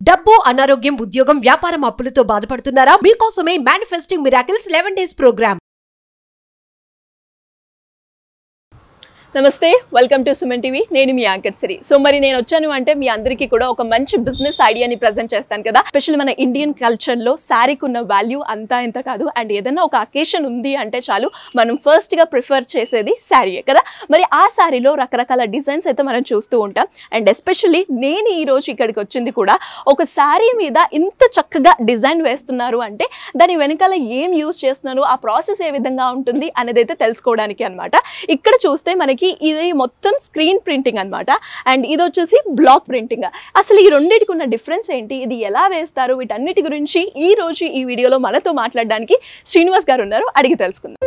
డబ్బు, అనారోగ్యం, ఉద్యోగం, వ్యాపారం, అప్పులతో బాధపడుతున్నారా? మీకోసమే మేనిఫెస్టింగ్ మిరాకిల్స్ 11 days ప్రోగ్రామ్. నమస్తే, వెల్కమ్ టు సుమన్ టీవీ. నేను మీ యాంకర్ సిరి. సో మరి నేను వచ్చాను అంటే మీ అందరికీ కూడా ఒక మంచి బిజినెస్ ఐడియాని ప్రజెంట్ చేస్తాను కదా. స్పెషల్ మన ఇండియన్ కల్చర్లో శారీకి ఉన్న వాల్యూ అంతా ఇంత కాదు. అండ్ ఏదైనా ఒక అకేషన్ ఉంది అంటే చాలు మనం ఫస్ట్గా ప్రిఫర్ చేసేది శారీయే కదా. మరి ఆ శారీలో రకరకాల డిజైన్స్ అయితే మనం చూస్తూ ఉంటాం. అండ్ ఎస్పెషల్లీ నేను ఈరోజు ఇక్కడికి వచ్చింది కూడా ఒక శారీ మీద ఇంత చక్కగా డిజైన్ వేస్తున్నారు అంటే దాని వెనకాల ఏం యూజ్ చేస్తున్నారు, ఆ ప్రాసెస్ ఏ విధంగా ఉంటుంది అనేది అయితే తెలుసుకోవడానికి అనమాట. ఇక్కడ చూస్తే మనకి ఇది మొత్తం స్క్రీన్ ప్రింటింగ్ అనమాట. అండ్ ఇది వచ్చేసి బ్లాక్ ప్రింటింగ్. అసలు ఈ రెండింటికి ఉన్న డిఫరెన్స్ ఏంటి, ఇది ఎలా వేస్తారు, వీటన్నిటి గురించి ఈ రోజు ఈ వీడియోలో మనతో మాట్లాడడానికి శ్రీనివాస్ గారు ఉన్నారు. అడిగి తెలుసుకుందాం.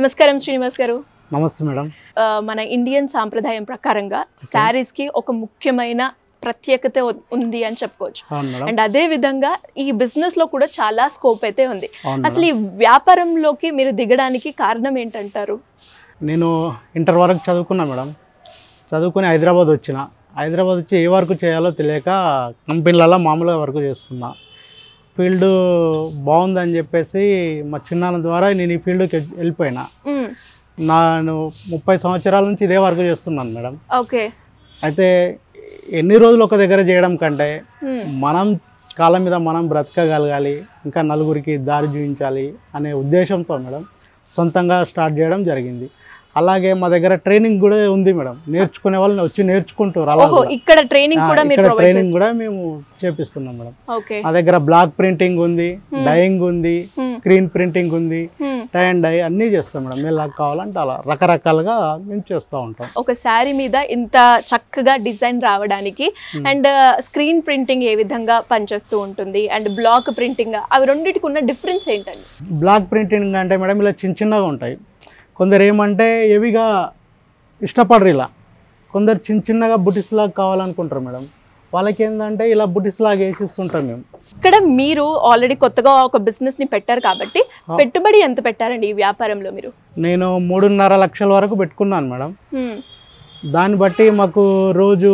నమస్కారం శ్రీనివాస్ గారు. నమస్తే మేడం. మన ఇండియన్ సాంప్రదాయం ప్రకారంగా శారీస్కి ఒక ముఖ్యమైన ప్రత్యేకత ఉంది అని చెప్పుకోవచ్చు. అండ్ అదే విధంగా ఈ బిజినెస్ లో కూడా చాలా స్కోప్ అయితే ఉంది. అసలు ఈ వ్యాపారంలోకి మీరు దిగడానికి కారణం ఏంటంటారు? నేను ఇంటర్ వరకు చదువుకున్నా మేడం. చదువుకుని హైదరాబాద్ వచ్చి ఏ వర్క్ చేయాలో తెలియక కంపెనీలలో మామూలుగా వర్క్ చేస్తున్నా. ఫీల్డ్ బాగుందని చెప్పేసి మా చిన్నాన్న ద్వారా నేను ఈ ఫీల్డ్కి వెళ్ళిపోయినా. నేను 30 సంవత్సరాల నుంచి ఇదే వర్క్ చేస్తున్నాను మేడం. ఓకే. అయితే ఎన్ని రోజులు ఒక దగ్గర చేయడం కంటే మనం కాళ్ళ మీద మనం బ్రతకగలగాలి, ఇంకా నలుగురికి దారి చూపించాలి అనే ఉద్దేశంతో మేడం సొంతంగా స్టార్ట్ చేయడం జరిగింది. అలాగే మా దగ్గర ట్రైనింగ్ కూడా ఉంది మేడం. నేర్చుకునే వాళ్ళని వచ్చి నేర్చుకుంటారు. ఇక్కడ ట్రైనింగ్ కూడా మేము చేపిస్తున్నాం మేడం. మా దగ్గర బ్లాక్ ప్రింటింగ్ ఉంది, డైయింగ్ ఉంది, స్క్రీన్ ప్రింటింగ్ ఉంది, టై అండ్ డై అన్నీ చేస్తాం మేడం. ఎలా కావాలంటే అలా రకరకాలుగా మేము చేస్తూ ఉంటాం. ఒక శారీ మీద ఇంత చక్కగా డిజైన్ రావడానికి అండ్ స్క్రీన్ ప్రింటింగ్ ఏ విధంగా పనిచేస్తూ ఉంటుంది అండ్ బ్లాక్ ప్రింటింగ్, అవి రెండింటికి ఉన్న డిఫరెన్స్ ఏంటండి? బ్లాక్ ప్రింటింగ్ అంటే మేడం ఇలా చిన్నగా ఉంటాయి. కొందరు ఏమంటే హెవీగా ఇష్టపడరు, ఇలా కొందరు చిన్నగా బుటిస్లాగా కావాలనుకుంటారు మేడం. వాళ్ళకి ఏంటంటే ఇలా బుటిస్లాగా వేసిస్తుంటాం మేము. ఇక్కడ మీరు ఆల్రెడీ కొత్తగా ఒక బిజినెస్ ని పెట్టారు కాబట్టి పెట్టుబడి ఎంత పెట్టారండి ఈ వ్యాపారంలో మీరు? నేను 3.5 లక్షల వరకు పెట్టుకున్నాను మేడం. దాన్ని బట్టి మాకు రోజు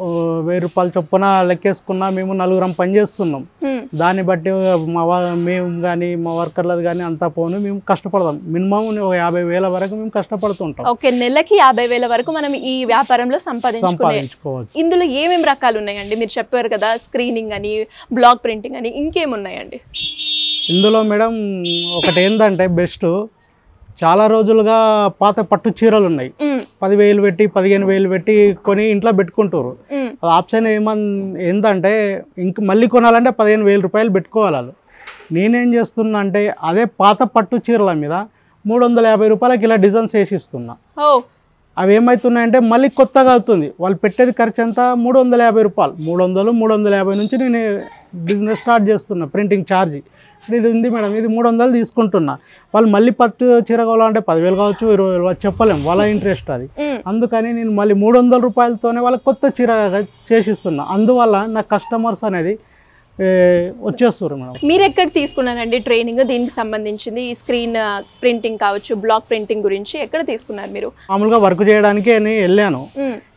1000 రూపాయల చొప్పున లెక్కేసుకున్నా. మేము 4 పని చేస్తున్నాం. దాన్ని బట్టి మేము కానీ మా వర్కర్లది కానీ అంతా పోను మేము కష్టపడదాం. మినిమం 50,000 వరకు మేము కష్టపడుతుంటాం. ఓకే, నెలకి 50,000 వరకు మనం ఈ వ్యాపారంలో సంపాదించుకోవచ్చు. ఇందులో ఏమేమి రకాలు ఉన్నాయండి? మీరు చెప్పారు కదా స్క్రీనింగ్ అని, బ్లాక్ ప్రింటింగ్ అని, ఇంకేమున్నాయండి ఇందులో మేడం? ఒకటి ఏంటంటే బెస్ట్, చాలా రోజులుగా పాత పట్టు చీరలు ఉన్నాయి. 10,000 పెట్టి 15,000 పెట్టి కొని ఇంట్లో పెట్టుకుంటారు. ఆప్షన్ ఏంటంటే ఇంక మళ్ళీ కొనాలంటే 15,000 రూపాయలు పెట్టుకోవాలి వాళ్ళు. నేనేం చేస్తున్నా అంటే అదే పాత పట్టు చీరల మీద 350 రూపాయలకి ఇలా డిజైన్స్ వేసిస్తున్నా. అవి ఏమవుతున్నాయంటే మళ్ళీ కొత్తగా అవుతుంది. వాళ్ళు పెట్టేది ఖర్చు ఎంత? 350 రూపాయలు. 350 నుంచి నేను బిజినెస్ స్టార్ట్ చేస్తున్నా. ప్రింటింగ్ ఛార్జ్ ఇది ఉంది మేడం, ఇది 300 తీసుకుంటున్నా. వాళ్ళు మళ్ళీ పట్టు చీర కావాలంటే 10,000 కావచ్చు, 20,000 చెప్పలేము, వాళ్ళ ఇంట్రెస్ట్ అది. అందుకని నేను మళ్ళీ 300 రూపాయలతోనే వాళ్ళకి కొత్త చీర చేసిస్తున్నా. అందువల్ల నా కస్టమర్స్ అనేది వచ్చేస్తారు మేడం. మీరు ఎక్కడ తీసుకున్నారండి ట్రైనింగ్ దీనికి సంబంధించింది? ఈ స్క్రీన్ ప్రింటింగ్ కావచ్చు, బ్లాక్ ప్రింటింగ్ గురించి ఎక్కడ తీసుకున్నారు మీరు? మామూలుగా వర్క్ చేయడానికి నేను వెళ్ళాను.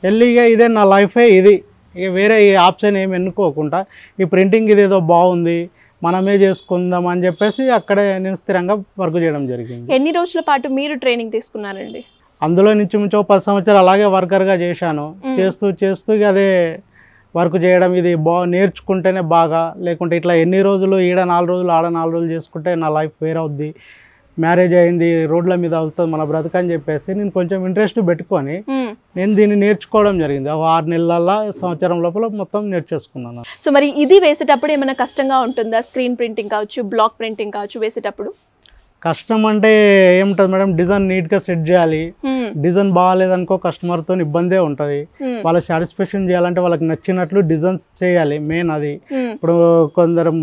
వెళ్ళి ఇదే నా లైఫే ఇది, ఇక వేరే ఆప్షన్ ఏమి ఎన్నుకోకుండా ఈ ప్రింటింగ్ ఇదేదో బాగుంది మనమే చేసుకుందాం అని చెప్పేసి అక్కడే నేను స్థిరంగా వర్క్ చేయడం జరిగింది. ఎన్ని రోజుల పాటు మీరు ట్రైనింగ్ తీసుకున్నారండి? అందులో నుంచి 10 సంవత్సరాలు అలాగే వర్కర్గా చేశాను. చేస్తూ అదే వర్క్ చేయడం, ఇది నేర్చుకుంటేనే బాగా, లేకుంటే ఇట్లా ఎన్ని రోజులు ఈడ 4 రోజులు ఆడ 4 రోజులు చేసుకుంటే నా లైఫ్ వేరే అవుద్ది, మ్యారేజ్ అయింది, రోడ్ల మీద అవుతుంది మన బ్రతకని చెప్పేసి నేను కొంచెం ఇంట్రెస్ట్ పెట్టుకొని నేను దీన్ని నేర్చుకోవడం జరిగింది. 6 నెలల సంవత్సరం లోపల మొత్తం నేర్చేసుకున్నాను. సో మరి ఇది వేసేటప్పుడు ఏమైనా కష్టంగా ఉంటుందా? స్క్రీన్ ప్రింటింగ్ కావచ్చు, బ్లాక్ ప్రింటింగ్ కావచ్చు వేసేటప్పుడు కష్టం అంటే ఏముంటుంది మేడం, డిజైన్ నీట్గా సెట్ చేయాలి. డిజైన్ బాగాలేదనుకో కస్టమర్తో ఇబ్బందే ఉంటుంది. వాళ్ళ సాటిస్ఫాక్షన్ చేయాలంటే వాళ్ళకి నచ్చినట్లు డిజైన్ చేయాలి, మెయిన్ అది. ఇప్పుడు కొందరు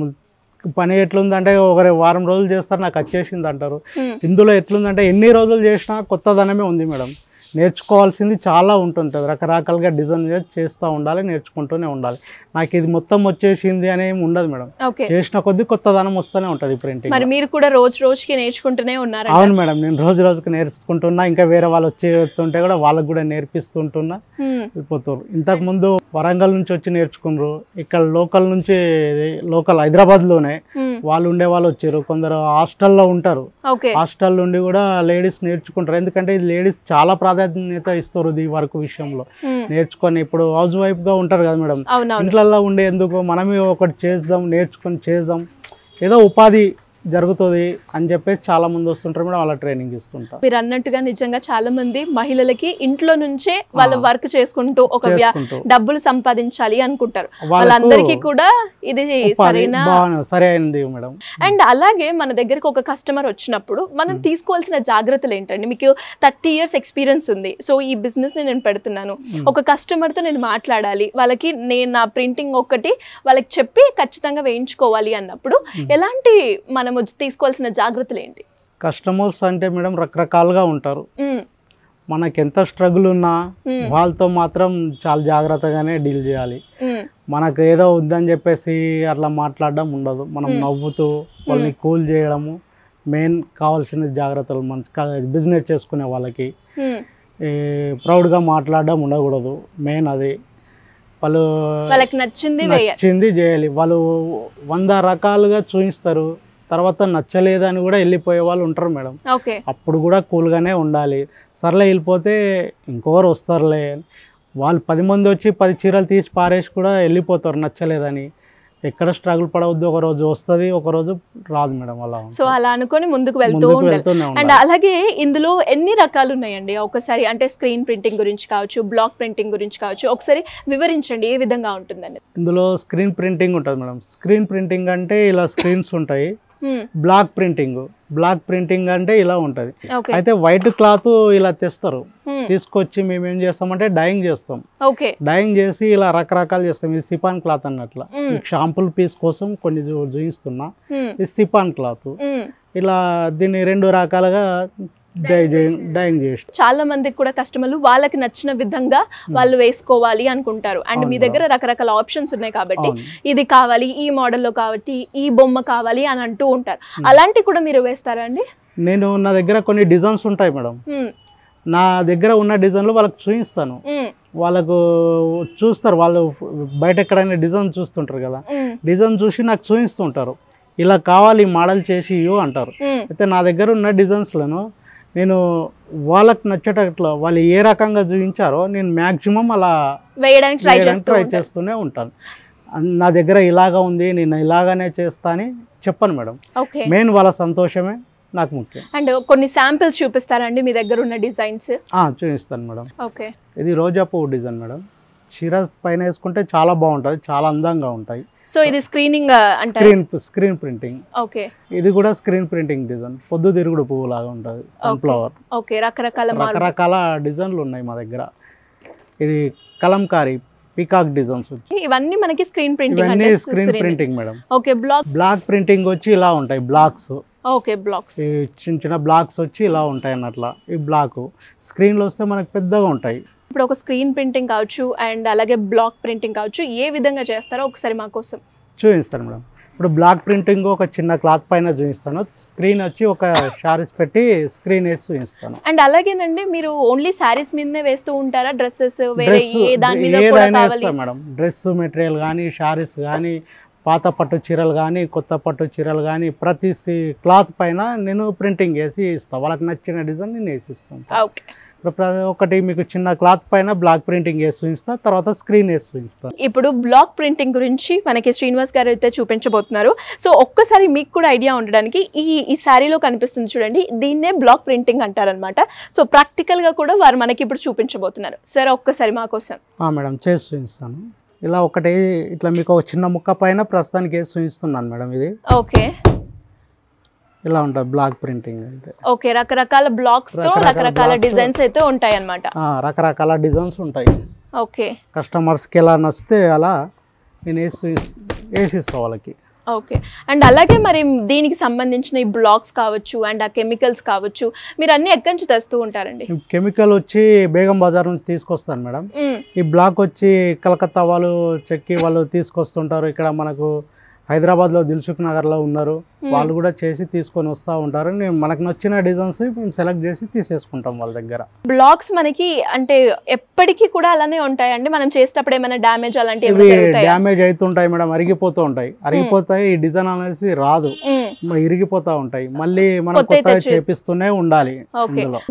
పని ఎట్లుందంటే ఒక వారం రోజులు చేస్తారు, నాకు వచ్చేసింది అంటారు. ఇందులో ఎట్లుందంటే ఎన్ని రోజులు చేసినా కొత్తదనమే ఉంది మేడం. నేర్చుకోవాల్సింది చాలా ఉంటుంటుంది, రకరకాలుగా డిజైన్ చేస్తూ ఉండాలి, నేర్చుకుంటూనే ఉండాలి. నాకు ఇది మొత్తం వచ్చేసింది అని ఏమి ఉండదు మేడం, చేసిన కొద్ది కొత్తదనం వస్తూనే ఉంటుంది ప్రింటింగ్. మరి మీరు కూడా రోజుకి నేర్చుకుంటూనే ఉన్నారు? అవును మేడం, నేను రోజుకి నేర్చుకుంటున్నా. ఇంకా వేరే వాళ్ళు వచ్చేస్తుంటే కూడా వాళ్ళకి కూడా నేర్పిస్తుంటున్నా, వెళ్ళిపోతారు. ఇంతకు ముందు వరంగల్ నుంచి వచ్చి నేర్చుకున్నారు, ఇక్కడ లోకల్ హైదరాబాద్లోనే వాళ్ళు ఉండే వాళ్ళు వచ్చారు. కొందరు హాస్టల్లో ఉంటారు, హాస్టల్ నుండి కూడా లేడీస్ నేర్చుకుంటారు. ఎందుకంటే ఇది లేడీస్ చాలా ప్రాధాన్యత ఇస్తారు ఈ వర్క్ విషయంలో. నేర్చుకొని ఇప్పుడు హౌస్ వైఫ్ గా ఉంటారు కదా మేడం, ఇంట్లల్లో ఉండేందుకు మనమే ఒకటి నేర్చుకొని చేద్దాం, ఏదో ఉపాధి జరుగుతుంది అని చెప్పేసి చాలా మంది వస్తుంటారు మేడం, వాళ్ళ ట్రైనింగ్ ఇస్తుంటారు. మీరు అన్నట్టుగా నిజంగా చాలా మంది మహిళలకి ఇంట్లో నుంచే వాళ్ళ వర్క్ చేసుకుంటూ ఒక డబ్బులు సంపాదించాలి అనుకుంటారు. వాళ్ళందరికీ కూడా ఇది సరైనది మేడం. అండ్ అలాగే మన దగ్గరకు ఒక కస్టమర్ వచ్చినప్పుడు మనం తీసుకోవాల్సిన జాగ్రత్తలు ఏంటండి? మీకు 30 years ఎక్స్పీరియన్స్ ఉంది, సో ఈ బిజినెస్ ని నేను పెడుతున్నాను, ఒక కస్టమర్ తో నేను మాట్లాడాలి, వాళ్ళకి నేను నా ప్రింటింగ్ ఒకటి వాళ్ళకి చెప్పి ఖచ్చితంగా వేయించుకోవాలి అన్నప్పుడు ఎలాంటి మనం తీసుకోవాల్సిన జాగ్రత్తలు ఏంటి? కస్టమర్స్ అంటే మేడం రకరకాలుగా ఉంటారు. మనకి ఎంత స్ట్రగుల్ ఉన్నా వాళ్ళతో మాత్రం చాలా జాగ్రత్తగానే డీల్ చేయాలి. మనకు ఏదో వద్దని చెప్పేసి అట్లా మాట్లాడడం ఉండదు. మనం నవ్వుతూ వాళ్ళని కూల్ చేయడము మెయిన్ కావాల్సిన జాగ్రత్తలు. మన బిజినెస్ చేసుకునే ప్రౌడ్గా మాట్లాడడం ఉండకూడదు, మెయిన్ అది. వాళ్ళకి నచ్చింది చేయాలి. వాళ్ళు 100 రకాలుగా చూపిస్తారు, తర్వాత నచ్చలేదని కూడా వెళ్ళిపోయే వాళ్ళు ఉంటారు మేడం. అప్పుడు కూడా కూల్గానే ఉండాలి. సర్లే వెళ్ళిపోతే ఇంకొకరు వస్తారులే, వాళ్ళు 10 మంది వచ్చి 10 చీరలు తీసి పారేసి కూడా వెళ్ళిపోతారు నచ్చలేదని. ఎక్కడ స్ట్రగుల్ పడవద్దు, ఒక రోజు వస్తుంది, ఒక రోజు రాదు మేడం. అలా సో అలా అనుకొని ముందుకు వెళ్తూ ఉండాలి. అండ్ అలాగే ఇందులో ఎన్ని రకాలు ఉన్నాయండి? ఒకసారి అంటే స్క్రీన్ ప్రింటింగ్ గురించి కావచ్చు, బ్లాక్ ప్రింటింగ్ గురించి కావచ్చు, ఒకసారి వివరించండి ఏ విధంగా ఉంటుందని. ఇందులో స్క్రీన్ ప్రింటింగ్ ఉంటుంది మేడం. స్క్రీన్ ప్రింటింగ్ అంటే ఇలా స్క్రీన్స్ ఉంటాయి. బ్లాక్ ప్రింటింగ్ అంటే ఇలా ఉంటది. అయితే వైట్ క్లాత్ ఇలా తెస్తారు, తీసుకొచ్చి మేము ఏం చేస్తామంటే డైయింగ్ చేస్తాం. డైయింగ్ చేసి ఇలా రకరకాలు చేస్తాం. ఇది సిపాన్ క్లాత్ అన్నట్ల. షాంపుల్ పీస్ కోసం కొన్ని చూపిస్తున్నా. ఇది సిపాన్ క్లాత్. ఇలా దీన్ని 2 రకాలుగా డైయింగ్ చేసి చాలా మందికి కూడా కస్టమర్లు వాళ్ళకి నచ్చిన విధంగా వాళ్ళు వేసుకోవాలి అనుకుంటారు. అండ్ మీ దగ్గర రకరకాల ఆప్షన్స్ ఉన్నాయి కాబట్టి ఇది కావాలి, ఈ మోడల్లో కాబట్టి ఈ బొమ్మ కావాలి అని అంటూ ఉంటారు. అలాంటివి కూడా మీరు వేస్తారా అండి? నా దగ్గర కొన్ని డిజైన్స్ ఉంటాయి మేడం. నా దగ్గర ఉన్న డిజైన్లు వాళ్ళకి చూపిస్తాను. వాళ్ళకు చూస్తారు, వాళ్ళు బయట ఎక్కడైనా డిజైన్ చూస్తుంటారు కదా, డిజైన్ చూసి నాకు చూపిస్తుంటారు. ఇలా కావాలి మోడల్ చేసి అంటారు. అయితే నా దగ్గర ఉన్న డిజైన్స్లను నేను వాళ్ళకి నచ్చేటట్లు వాళ్ళు ఏ రకంగా చూపించారో నేను మ్యాక్సిమం అలా వేయడానికి ట్రై చేస్తూనే ఉంటాను. నా దగ్గర ఇలాగా ఉంది, నేను ఇలాగానే చేస్తా అని చెప్పను మేడం. మెయిన్ వాళ్ళ సంతోషమే నాకు ముఖ్యం. అండ్ కొన్ని శాంపిల్స్ చూపిస్తారండి మీ దగ్గర ఉన్న డిజైన్స్? చూపిస్తాను మేడం. ఇది రోజా పువ్వు డిజైన్ మేడం. చీర పైన వేసుకుంటే చాలా బాగుంటుంది, చాలా అందంగా ఉంటాయి. సో ఇది స్క్రీన్ ప్రింటింగ్. ఇది కూడా స్క్రీన్ ప్రింటింగ్ డిజైన్. పొద్దుతిరుగుడు పువ్వు లాగా ఉంటుంది, సన్ఫ్లవర్. రకరకాల డిజైన్లు ఉన్నాయి మా దగ్గర. ఇది కలంకారీ పీకాక్ డిజైన్స్ వచ్చి ఇవన్నీ మనకి screen printing madam. Block printing వచ్చి ఇలా ఉంటాయి, బ్లాక్స్. చిన్న చిన్న బ్లాక్స్ వచ్చి ఇలా ఉంటాయి అన్నట్ల. ఈ బ్లాక్ స్క్రీన్ లో వస్తే మనకు పెద్దగా ఉంటాయి. ఇప్పుడు ఒక స్క్రీన్ ప్రింటింగ్ కావచ్చు అండ్ అలాగే బ్లాక్ ప్రింటింగ్ కావచ్చు, ఏ విధంగా చేస్తారో ఒకసారి మా కోసం చూపిస్తాను మేడం. ఇప్పుడు బ్లాక్ ప్రింటింగ్ ఒక చిన్న క్లాత్ పైన చూపిస్తాను, స్క్రీన్ వచ్చి ఒక శారీస్ పెట్టి స్క్రీన్ వేసి చూపిస్తాను. అండ్ అలాగేనండి మీరు ఓన్లీ శారీస్ మీదనే వేస్తూ ఉంటారా? డ్రెస్సెస్ ఏదైనా వేస్తాం మేడం. డ్రెస్ మెటీరియల్ కానీ, శారీస్ కానీ, పాత పట్టు చీరలు కానీ, కొత్త పట్టు చీరలు కానీ, ప్రతి క్లాత్ పైన నేను ప్రింటింగ్ వేసి ఇస్తాను. వాళ్ళకి నచ్చిన డిజైన్ నేను వేసి ఇస్తాను. ఒకటి మీకు చిన్న క్లాత్ పైన బ్లాక్ ప్రింటింగ్ వేసి చూపిస్తా, తర్వాత స్క్రీన్ వేసి చూపిస్తాను. ఇప్పుడు బ్లాక్ ప్రింటింగ్ గురించి మనకి శ్రీనివాస్ గారు అయితే చూపించబోతున్నారు. సో ఒక్కసారి మీకు కూడా ఐడియా ఉండడానికి ఈ శారీలో కనిపిస్తుంది చూడండి, దీన్నే బ్లాక్ ప్రింటింగ్ అంటారనమాట. సో ప్రాక్టికల్ గా కూడా వారు మనకి ఇప్పుడు చూపించబోతున్నారు. సరే ఒక్కసారి మా కోసం. మేడం చేసి చూపిస్తాను. ఇలా ఒకటి ఇట్లా మీకు ఒక చిన్న ముక్క పైన ప్రస్తుతానికి వేసి చూపిస్తున్నాను మేడం. ఇది ఇలా ఉంటుంది బ్లాక్ ప్రింటింగ్ అంటే. ఓకే, రకరకాల బ్లాక్స్ తో రకరకాల డిజైన్స్ అయితే ఉంటాయి అన్నమాట. రకరకాల డిజైన్స్ ఉంటాయి. ఓకే, కస్టమర్స్కి ఎలా నచ్చితే అలా నేను వేసిస్తా వాళ్ళకి. ఓకే, అండ్ అలాగే మరి దీనికి సంబంధించిన ఈ బ్లాక్స్ కావచ్చు అండ్ ఆ కెమికల్స్ కావచ్చు, మీరు అన్ని ఎక్కడి నుంచి తెస్తూ ఉంటారండి? కెమికల్ వచ్చి బేగం బజార్ నుంచి తీసుకొస్తాను మేడం. ఈ బ్లాక్ వచ్చి కలకత్తా వాళ్ళు చెక్కి వాళ్ళు తీసుకొస్తుంటారు. ఇక్కడ మనకు హైదరాబాద్లో దిల్సుఖ్ నగర్లో ఉన్నారు, వాళ్ళు కూడా చేసి తీసుకొని వస్తూ ఉంటారు. మనకు నచ్చిన డిజైన్స్ మేము సెలెక్ట్ చేసి తీసేసుకుంటాం వాళ్ళ దగ్గర. బ్లాక్స్ మనకి అంటే ఎప్పటికీ కూడా అలానే ఉంటాయండి? మనం చేసేటప్పుడు ఏమైనా డ్యామేజ్ అలాంటివి డ్యామేజ్ అవుతుంటాయి మేడం, అరిగిపోతూ ఉంటాయి. ఈ డిజైన్ అనేది రాదు, ఇరిగిపోతా ఉంటాయి. మళ్ళీ మనం కొత్తగా చేపిస్తూనే ఉండాలి.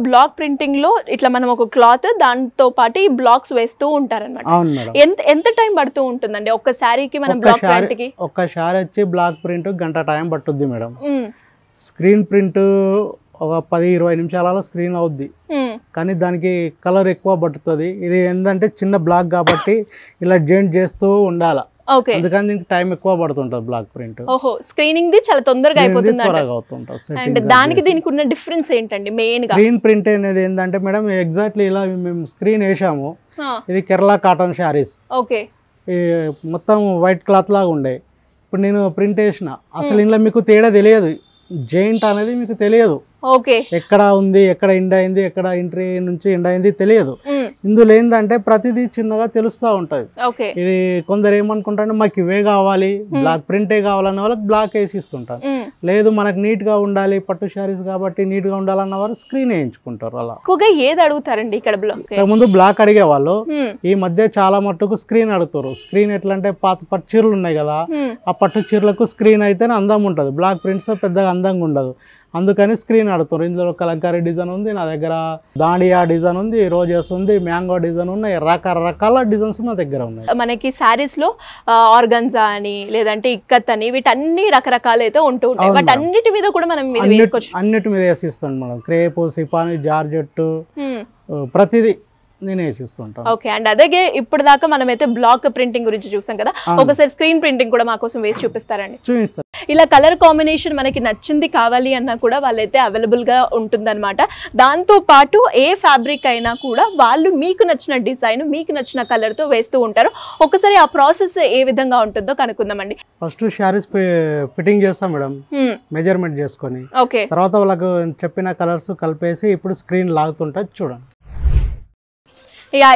బ్లాక్ ప్రింటింగ్ లో ఇట్లా మనం ఒక క్లాత్ దాంతో పాటు ఈ బ్లాక్స్ వేస్తూ ఉంటారన్నమాట. అవును మేడం. ఎంత టైం పడుతూ ఉంటుందండి ఒక్క శారీకి? మనం బ్లాక్ ప్రింట్ కి ఒక్క శారీ వచ్చి బ్లాక్ ప్రింట్ గంట టైం పట్టుద్ది మేడం. స్క్రీన్ ప్రింట్ ఒక 10-20 నిమిషాలలో స్క్రీన్ అవుద్ది, కానీ దానికి కలర్ ఎక్కువ పట్టుతుంది. ఇది ఏంటంటే చిన్న బ్లాక్ కాబట్టి ఇలా జాయింట్ చేస్తూ ఉండాలి, అందుకని దీనికి టైం ఎక్కువ పడుతుంటది బ్లాక్ ప్రింట్. ఓహో, స్క్రీనింగ్ ది చాలా తొందరగా అయిపోతుంది అండ్ దానికి దీనికి ఉన్న డిఫరెన్స్ ఏంటండి మెయిన్ గా? స్క్రీన్ ప్రింట్ అనేది ఏంటంటే మేడం ఎగ్జాక్ట్లీ ఇలా మేము స్క్రీన్ వేసాము. ఇది కేరళ కాటన్ శారీస్, ఓకే, మొత్తం వైట్ క్లాత్ లాగా ఉండే. ఇప్పుడు నేను ప్రింట్ వేసిన, అసలు ఇంట్లో మీకు తేడా తెలియదు, జాయింట్ అనేది మీకు తెలియదు. ఓకే, ఎక్కడ ఉంది, ఎక్కడ ఎండ్ అయింది, ఎక్కడ ఎంట్రీ నుంచి ఎండ్ అయింది తెలియదు. ఇందులో ఏంటంటే ప్రతిదీ చిన్నగా తెలుస్తూ ఉంటది. ఇది కొందరు ఏమనుకుంటారంటే మాకు ఇవే కావాలి, బ్లాక్ ప్రింటే కావాలన్న వాళ్ళకి బ్లాక్ వేసి ఇస్తుంటారు. లేదు మనకు నీట్ గా ఉండాలి, పట్టు శారీస్ కాబట్టి నీట్ గా ఉండాలన్న వారు స్క్రీన్ వేయించుకుంటారు. అలా ఏది అడుగుతారండి ఇక్కడ? ముందు బ్లాక్ అడిగే వాళ్ళు ఈ మధ్య చాలా మట్టుకు స్క్రీన్ అడుగుతారు. స్క్రీన్ ఎట్లా అంటే పాత పట్టు చీరలు ఉన్నాయి కదా, ఆ పట్టు చీరలకు స్క్రీన్ అయితేనే అందం ఉంటది, బ్లాక్ ప్రింట్స్ పెద్దగా అందంగా ఉండదు. అందుకని స్క్రీన్ ఆడుతారు. ఇందులో కలంకారీ డిజైన్ ఉంది నా దగ్గర, దాండియా డిజైన్ ఉంది, రోజెస్ ఉంది, మ్యాంగో డిజైన్ ఉన్నాయి, రకరకాల డిజైన్స్ నా దగ్గర ఉన్నాయి. మనకి శారీస్ లో ఆర్గన్జా అని లేదంటే ఇక్కత్ అని వీటన్ని రకరకాలు అయితే ఉంటూ ఉంటాయి. వాటి అన్నిటి మీద కూడా మనం అన్నిటి మీద వేసిస్తాను మనం. క్రేప్, సిపాని, జార్జెట్ ప్రతిదీ నేను వేసిస్తుంటాను. ఓకే, అండ్ అలాగే ఇప్పుడు దాకా మనం అయితే బ్లాక్ ప్రింటింగ్ గురించి చూసాం కదా, ఒకసారి స్క్రీన్ ప్రింటింగ్ కూడా మా కోసం వేసి చూపిస్తారండి? చూపిస్తాను. ఇలా కలర్ కాంబినేషన్ మనకి నచ్చింది కావాలి అన్నా కూడా వాళ్ళైతే అవైలబుల్ గా ఉంటుందన్నమాట. దాంతో పాటు ఏ ఫ్యాబ్రిక్ అయినా కూడా వాళ్ళు మీకు నచ్చిన డిజైన్, మీకు నచ్చిన కలర్ తో వేస్తూ ఉంటారు. ఒకసారి ఆ ప్రాసెస్ ఏ విధంగా ఉంటుందో కనుక్కుందామండి. ఫస్ట్ శారీస్ ఫిట్టింగ్ చేస్తాం మేడం, మెజర్మెంట్ చేసుకొని. ఓకే, తర్వాత వాళ్ళకు చెప్పిన కలర్స్ కలిపేసి ఇప్పుడు స్క్రీన్ లాగుతుంటా చూడండి.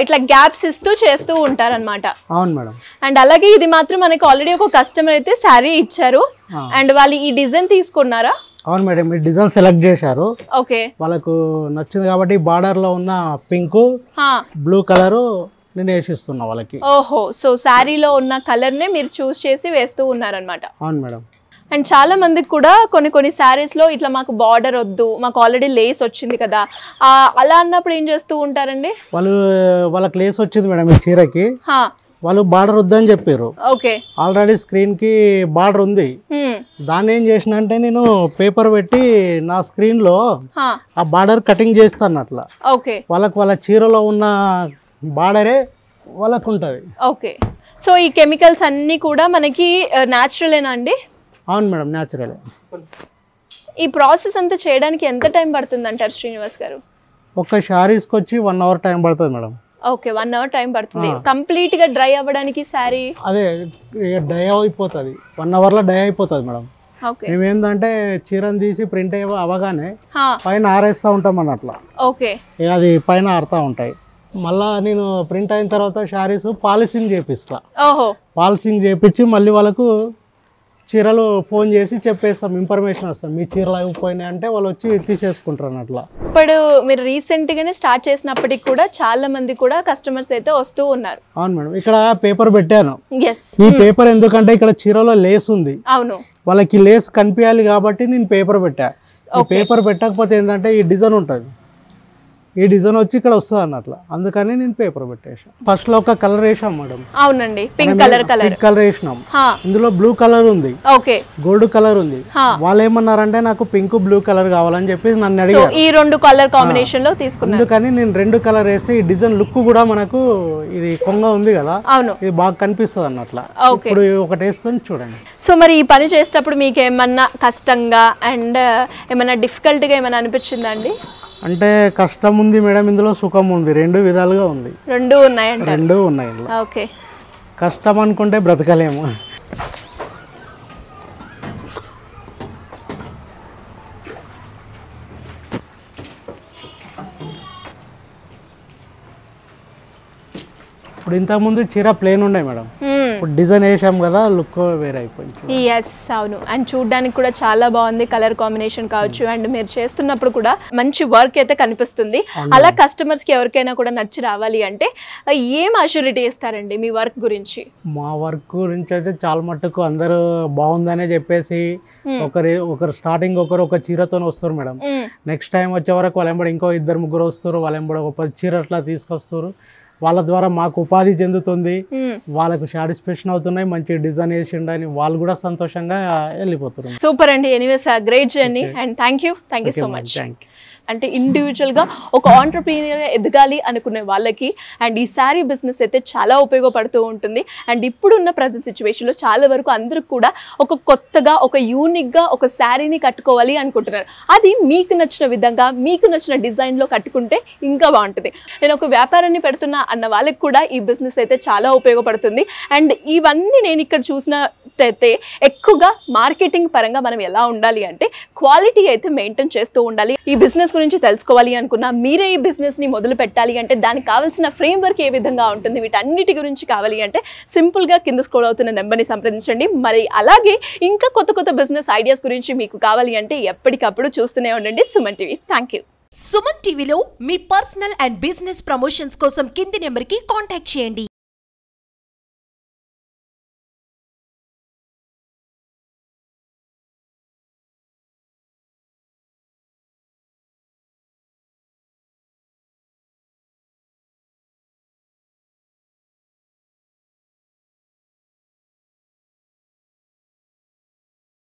ఇట్లా గ్యాప్స్ ఇస్తూ చేస్తూ ఉంటారన్నమాట. అవును మేడం. అండ్ అలాగే ఇది మాత్రం మనకి ఆల్రెడీ ఒక కస్టమర్ అయితే శారీ ఇచ్చారు అండ్ వాళ్ళు ఈ డిజైన్ తీసుకున్నారా? అవును మేడం, ఈ డిజైన్ సెలెక్ట్ చేశారు. ఓకే, వాళ్ళకు నచ్చింది కాబట్టి బార్డర్ లో ఉన్న పింక్, బ్లూ కలర్ నేను వేసిస్తున్నా వాళ్ళకి. ఓహో, సో శారీలో ఉన్న కలర్ నే మీరు చూస్ చేసి వేస్తూ ఉన్నారనమాట. అవును మేడం. అండ్ చాలా మందికి కూడా కొన్ని శారీస్ లో ఇట్లా మాకు బార్డర్ వద్దు, మాకు ఆల్రెడీ లేస్ వచ్చింది కదా, అలా అన్నప్పుడు ఏం చేస్తూ ఉంటారండి? వాళ్ళకి లేస్ వచ్చింది మేడం ఈ చీరకి, వాళ్ళు బార్డర్ వద్దని చెప్పారు. ఓకే, ఆల్రెడీ స్క్రీన్ కి బార్డర్ ఉంది. దాన్ని ఏం చేసిన అంటే నేను పేపర్ పెట్టి నా స్క్రీన్ లో ఆ బార్డర్ కటింగ్ చేస్తాను అట్లా. ఓకే, వాళ్ళ చీరలో ఉన్న బార్డరే వాళ్ళకు ఉంటది. ఓకే, సో ఈ కెమికల్స్ అన్ని కూడా మనకి న్యాచురలేనా అండి? అవును మేడం, న్యాచురల్. ఈ ప్రాసెస్ అంతా చేయడానికి ఎంత టైం పడుతుంది అంటారు శ్రీనివాస్ గారు? ఒక శారీస్కి వచ్చి 1 అవర్ టైం పడుతుంది మేడం. ఓకే, 1 అవర్ టైం పడుతుంది కంప్లీట్ గా డ్రై అవ్వడానికి శారీ? అదే డ్రై అయిపోతుంది, 1 అవర్ లో డ్రై అయిపోతుంది మేడం. మేమేందంటే చీరను తీసి ప్రింట్ అవ్వగానే పైన ఆరేస్తూ ఉంటాం అన్నట్లా. ఓకే, అది పైన ఆరుతూ ఉంటాయి. మళ్ళా నేను ప్రింట్ అయిన తర్వాత శారీస్ పాలిషింగ్ చేపిస్తా. ఓహో, పాలిషింగ్ చేపించి మళ్ళీ వాళ్ళకు చీరలు ఫోన్ చేసి చెప్పేస్తాం, ఇన్ఫర్మేషన్ వస్తాం, మీ చీరలు అయిపోయినాయి అంటే వాళ్ళు వచ్చి తీసేసుకుంటారు అట్లా. ఇప్పుడు మీరు రీసెంట్ గానే స్టార్ట్ చేసినప్పటికి కూడా చాలా మంది కూడా కస్టమర్స్ అయితే వస్తూ ఉన్నారు. అవును మేడం, ఇక్కడ పేపర్ పెట్టాను. ఎస్, ఈ పేపర్ ఎందుకంటే ఇక్కడ చీరలో లేస్ ఉంది. అవును, వాళ్ళకి లేస్ కనిపించాలి కాబట్టి నేను పేపర్ పెట్టా. ఈ పేపర్ పెట్టకపోతే ఏంటంటే ఈ డిజైన్ ఉంటుంది, ఈ డిజైన్ వచ్చి ఇక్కడ వస్తుంది అన్నట్లు, అందుకని నేను పేపర్ పెట్టేసాను. ఫస్ట్ లో ఒక కలర్ వేసాం మేడం. అవునండి, పింక్ కలర్ వేసినాం. ఇందులో బ్లూ కలర్ ఉంది, ఓకే, గోల్డ్ కలర్ ఉంది. వాళ్ళు ఏమన్నారంటే నాకు పింక్ బ్లూ కలర్ కావాలని చెప్పి నన్ను అడిగారు. ఈ 2 కలర్ కాంబినేషన్ లో తీసుకున్నాను. అందుకని నేను 2 కలర్ వేస్తే ఈ డిజైన్ లుక్ కూడా మనకు ఇది కొంగ ఉంది కదా, ఇది బాగా కనిపిస్తుంది అన్నట్ల. ఇప్పుడు ఒకటి వేస్తాను చూడండి. సో మరి ఈ పని చేసేటప్పుడు మీకు ఏమన్నా కష్టంగా అండ్ ఏమన్నా డిఫికల్ట్ గా ఏమన్నా అనిపించిందా అండి? అంటే కష్టం ఉంది మేడం, ఇందులో సుఖం ఉంది, 2 విధాలుగా ఉంది. 2 ఉన్నాయండి? 2 ఉన్నాయి. ఓకే, కష్టం అనుకుంటే బ్రతకలేము. ఇప్పుడు ఇంతకు ముందు చీర ప్లేన్ ఉండే మేడం, ఇప్పుడు డిజైన్ వేసాం కదా, లుక్ వేరే అయిపోయింది. ఎస్, అవును. అండ్ చూడడానికి కూడా చాలా బాగుంది, కలర్ కాంబినేషన్ కావచ్చు. అండ్ మీరు చేస్తున్నప్పుడు కూడా మంచి వర్క్ అయితే కనిపిస్తుంది. అలా కస్టమర్స్ కి ఎవరికైనా కూడా నచ్చి రావాలి అంటే ఏం అష్యూరిటీ ఇస్తారండి మీ వర్క్ గురించి? మా వర్క్ గురించి అయితే చాలా మట్టుకు అందరూ బాగుందనే చెప్పేసి ఒకరు స్టార్టింగ్ ఒక చీరతో వస్తారు మేడం. నెక్స్ట్ టైం వచ్చే వరకు వాళ్ళ ఎంబడి ఇంకో 2-3 వస్తారు, వాళ్ళ ఎంబడి ఒక 10 చీర అట్లా తీసుకొస్తారు. వాళ్ళ ద్వారా మాకు ఉపాధి చెందుతుంది, వాళ్ళకు సాటిస్ఫాక్షన్ అవుతున్నాయి, మంచి డిజైన్ వేసిండని వాళ్ళు కూడా సంతోషంగా వెళ్ళిపోతున్నారు. సూపర్ అండి. Anyways great journey and thank you so much. అంటే ఇండివిజువల్గా ఒక ఆంటర్ప్రీనియర్ ఎదగాలి అనుకునే వాళ్ళకి అండ్ ఈ శారీ బిజినెస్ అయితే చాలా ఉపయోగపడుతూ ఉంటుంది. అండ్ ఇప్పుడున్న ప్రజెంట్ సిచ్యువేషన్లో చాలా వరకు అందరూ కూడా ఒక కొత్తగా ఒక యూనిక్గా ఒక శారీని కట్టుకోవాలి అనుకుంటున్నారు. అది మీకు నచ్చిన విధంగా మీకు నచ్చిన డిజైన్లో కట్టుకుంటే ఇంకా బాగుంటుంది. నేను ఒక వ్యాపారాన్ని పెడుతున్నా అన్న వాళ్ళకి కూడా ఈ బిజినెస్ అయితే చాలా ఉపయోగపడుతుంది. అండ్ ఇవన్నీ నేను ఇక్కడ చూసినట్టయితే ఎక్కువగా మార్కెటింగ్ పరంగా మనం ఎలా ఉండాలి అంటే క్వాలిటీ అయితే మెయింటైన్ చేస్తూ ఉండాలి. ఈ బిజినెస్ గురించి తెలుసుకోవాలి అనుకున్నా, మీరే ఈ బిజినెస్ ని మొదలు పెట్టాలి అంటే దానికి కావాల్సిన ఫ్రేమ్ వర్క్ ఏ విధంగా ఉంటుంది, వీటన్నిటి గురించి కావాలి అంటే సింపుల్ గా కింద స్క్రోల్ అవుతున్న నెంబర్ని సంప్రదించండి. మరి అలాగే ఇంకా కొత్త కొత్త బిజినెస్ ఐడియాస్ గురించి మీకు కావాలి అంటే ఎప్పటికప్పుడు చూస్తూనే ఉండండి Suman TV. Thank you. Suman టీవీలో మీ పర్సనల్ అండ్ బిజినెస్ ప్రమోషన్స్ కోసం కింది నెంబర్కి కాంటాక్ట్ చేయండి.